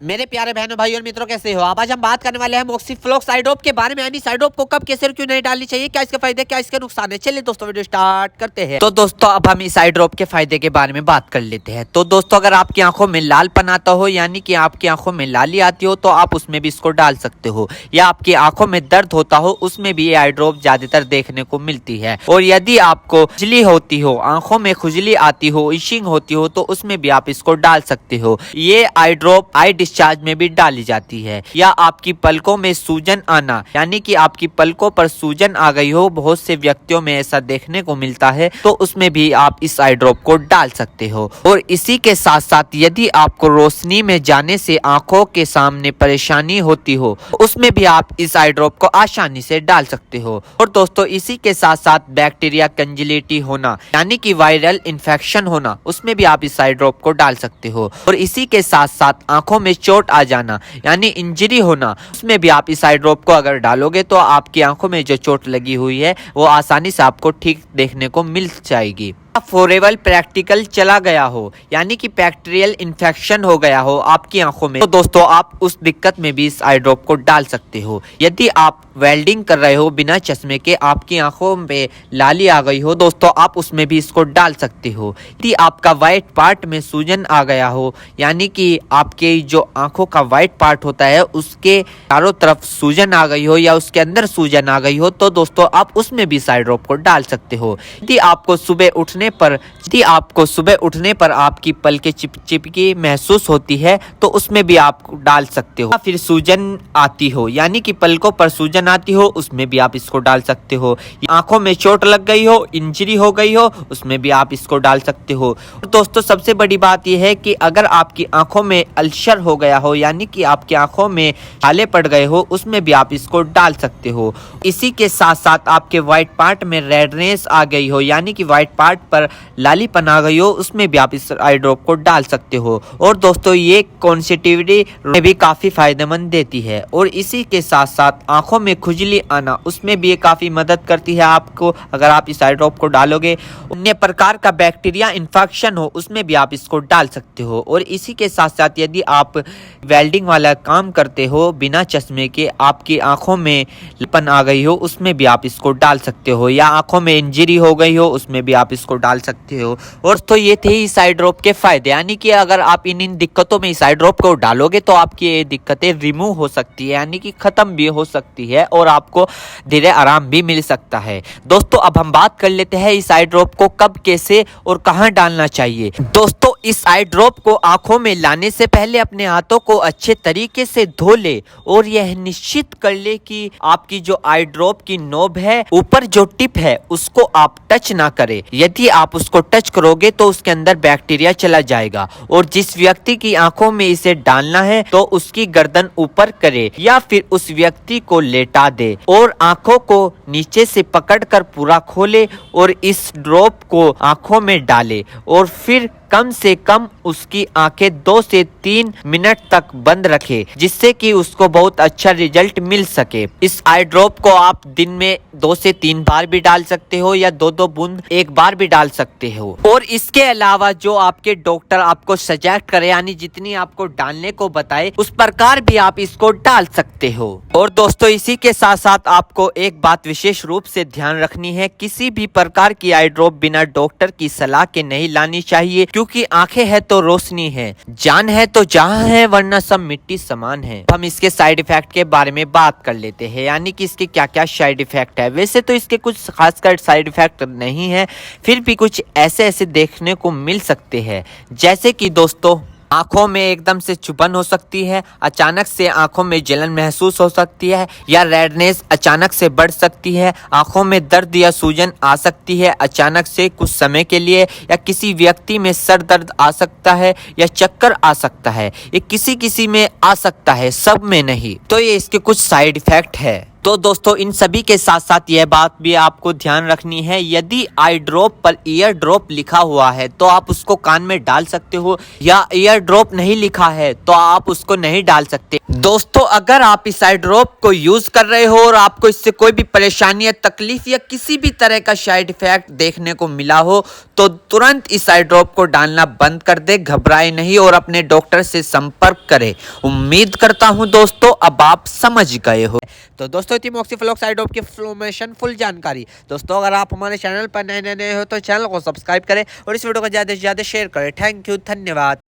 मेरे प्यारे बहनों भाई और मित्रों, कैसे हो आप। आज हम बात करने वाले हैं मॉक्सिफ्लोक्स आई ड्रॉप के बारे में, यानी आई ड्रॉप को कब कैसे और क्यों नहीं डालनी चाहिए, क्या इसके फायदे क्या इसके नुकसान है। चलिए दोस्तों वीडियो स्टार्ट करते हैं। तो दोस्तों अब हम इस आई ड्रॉप के फायदे के बारे में बात कर लेते हैं। तो दोस्तों अगर आपकी आंखों में लालपन आता हो, यानी कि आपकी आंखों में लाली आती हो, तो आप उसमें भी इसको डाल सकते हो। या आपकी आंखों में दर्द होता हो, उसमें भी ये आई ड्रॉप ज्यादातर देखने को मिलती है। और यदि आपको खुजली होती हो, आंखों में खुजली आती हो, इशिंग होती हो, तो उसमें भी आप इसको डाल सकते हो। ये आई ड्रॉप आई डिस्चार्ज में भी डाली जाती है। या आपकी पलकों में सूजन आना, यानी कि आपकी पलकों पर सूजन आ गई हो, बहुत से व्यक्तियों में ऐसा देखने को मिलता है, तो उसमें भी आप इस आई ड्रॉप को डाल सकते हो। और इसी के साथ साथ यदि आपको रोशनी में जाने से आंखों के सामने परेशानी होती हो, उसमें भी आप इस आई ड्रॉप को आसानी से डाल सकते हो। और दोस्तों इसी के साथ साथ बैक्टीरिया कंजिलिटी होना, यानी कि वायरल इन्फेक्शन होना, उसमें भी आप इस आई ड्रॉप को डाल सकते हो। और इसी के साथ साथ आंखों में चोट आ जाना, यानी इंजरी होना, उसमें भी आप इस आई ड्रॉप को अगर डालोगे तो आपकी आंखों में जो चोट लगी हुई है वो आसानी से आपको ठीक देखने को मिल जाएगी। फोरेबल प्रैक्टिकल चला गया हो, यानी कि बैक्टीरियल इन्फेक्शन हो गया हो आपकी आंखों में, तो दोस्तों आप उस दिक्कत में भी इस आई ड्रॉप को डाल सकते हो। यदि आप वेल्डिंग कर रहे हो बिना चश्मे के, आपकी आंखों में लाली आ गई हो, दोस्तों आप उसमें भी इसको डाल सकते हो। यदि आपका व्हाइट पार्ट में सूजन आ गया हो, यानी कि आपके जो आंखों का व्हाइट पार्ट होता है उसके चारों तरफ सूजन आ गई हो या उसके अंदर सूजन आ गई हो, तो दोस्तों आप उसमें भी इस आई ड्रॉप को डाल सकते हो। यदि आपको सुबह उठने पर आपकी पलकें चिपचिपकी महसूस होती है, तो उसमें भी आप डाल सकते हो। फिर सूजन आती हो, यानी कि पलकों पर सूजन आती हो, उसमें भी आप इसको डाल सकते हो। आंखों में चोट लग गई हो, इंजरी हो गई हो, उसमें भी आप इसको डाल सकते हो। और दोस्तों सबसे बड़ी बात यह है कि अगर आपकी आंखों में अल्सर हो गया हो, यानी कि आपकी आंखों में छाले पड़ गए हो, उसमें भी आप इसको डाल सकते हो। इसी के साथ साथ आपके व्हाइट पार्ट में रेडनेस आ गई हो, यानी कि व्हाइट पार्ट पर लालीपन आ गई हो, उसमें भी आप इस आई ड्रॉप को डाल सकते हो। और दोस्तों ये कॉन्सेटिविटी में भी काफी फायदेमंद देती है। और इसी के साथ साथ आंखों में खुजली आना, उसमें भी ये काफी मदद करती है आपको। अगर आप इस आई ड्रॉप को डालोगे, अन्य प्रकार का बैक्टीरिया इन्फेक्शन हो, उसमें भी आप इसको डाल सकते हो। और इसी के साथ साथ यदि आप वेल्डिंग वाला काम करते हो बिना चश्मे के, आपकी आंखों में लालीपन आ गई हो, उसमें भी आप इसको डाल सकते हो। या आंखों में इंजरी हो गई हो, उसमें भी आप इसको डाल सकते हो। और तो ये थे इस आई ड्रॉप के फायदे, यानी कि अगर आप इन दिक्कतों में इस आई ड्रॉप को डालोगे तो आपकी ये दिक्कतें रिमूव हो सकती है, यानी कि खत्म भी हो सकती है और आपको धीरे आराम भी मिल सकता है। दोस्तों अब हम बात कर लेते हैं इस आई ड्रॉप को कब, कैसे और कहां डालना चाहिए। दोस्तों इस आई ड्रॉप को आंखों में लाने से पहले अपने हाथों को अच्छे तरीके से धो ले और यह निश्चित कर ले कि आपकी जो आई ड्रॉप की नोब है, ऊपर जो टिप है, उसको आप टच ना करें। यदि आप उसको टच करोगे तो उसके अंदर बैक्टीरिया चला जाएगा। और जिस व्यक्ति की आंखों में इसे डालना है तो उसकी गर्दन ऊपर करे या फिर उस व्यक्ति को लेटा दे और आंखों को नीचे से पकड़कर पूरा खोले और इस ड्रॉप को आंखों में डाले। और फिर कम से कम उसकी आंखें 2 से 3 मिनट तक बंद रखे, जिससे कि उसको बहुत अच्छा रिजल्ट मिल सके। इस आई ड्रॉप को आप दिन में 2 से 3 बार भी डाल सकते हो या 2-2 बूंद एक बार भी डाल सकते हो। और इसके अलावा जो आपके डॉक्टर आपको सजेस्ट करे, यानी जितनी आपको डालने को बताए, उस प्रकार भी आप इसको डाल सकते हो। और दोस्तों इसी के साथ साथ आपको एक बात विशेष रूप से ध्यान रखनी है, किसी भी प्रकार की आई ड्रॉप बिना डॉक्टर की सलाह के नहीं लानी चाहिए, क्योंकि आंखें है तो रोशनी है, जान है तो जहां है, वरना सब मिट्टी समान है। हम इसके साइड इफेक्ट के बारे में बात कर लेते हैं, यानी कि इसके क्या क्या साइड इफेक्ट है। वैसे तो इसके कुछ खासकर साइड इफेक्ट नहीं है, फिर भी कुछ ऐसे ऐसे देखने को मिल सकते हैं, जैसे कि दोस्तों आंखों में एकदम से चुभन हो सकती है, अचानक से आंखों में जलन महसूस हो सकती है, या रेडनेस अचानक से बढ़ सकती है, आंखों में दर्द या सूजन आ सकती है अचानक से कुछ समय के लिए, या किसी व्यक्ति में सर दर्द आ सकता है या चक्कर आ सकता है। ये किसी किसी में आ सकता है, सब में नहीं। तो ये इसके कुछ साइड इफेक्ट है। तो दोस्तों इन सभी के साथ साथ यह बात भी आपको ध्यान रखनी है, यदि आई ड्रॉप पर ईयर ड्रॉप लिखा हुआ है तो आप उसको कान में डाल सकते हो, या ईयर ड्रॉप नहीं लिखा है तो आप उसको नहीं डाल सकते। दोस्तों अगर आप इस आई ड्रॉप को यूज कर रहे हो और आपको इससे कोई भी परेशानी या तकलीफ या किसी भी तरह का साइड इफेक्ट देखने को मिला हो तो तुरंत इस आई ड्रॉप को डालना बंद कर दे, घबराए नहीं और अपने डॉक्टर से संपर्क करें। उम्मीद करता हूं दोस्तों अब आप समझ गए हो। तो दोस्तों थी मॉक्सीफ्लोक्स आई ड्रॉप की इन्फॉर्मेशन फुल जानकारी। दोस्तों अगर आप हमारे चैनल पर नए हो तो चैनल को सब्सक्राइब करें और इस वीडियो को ज़्यादा से ज़्यादा शेयर करें। थैंक यू, धन्यवाद।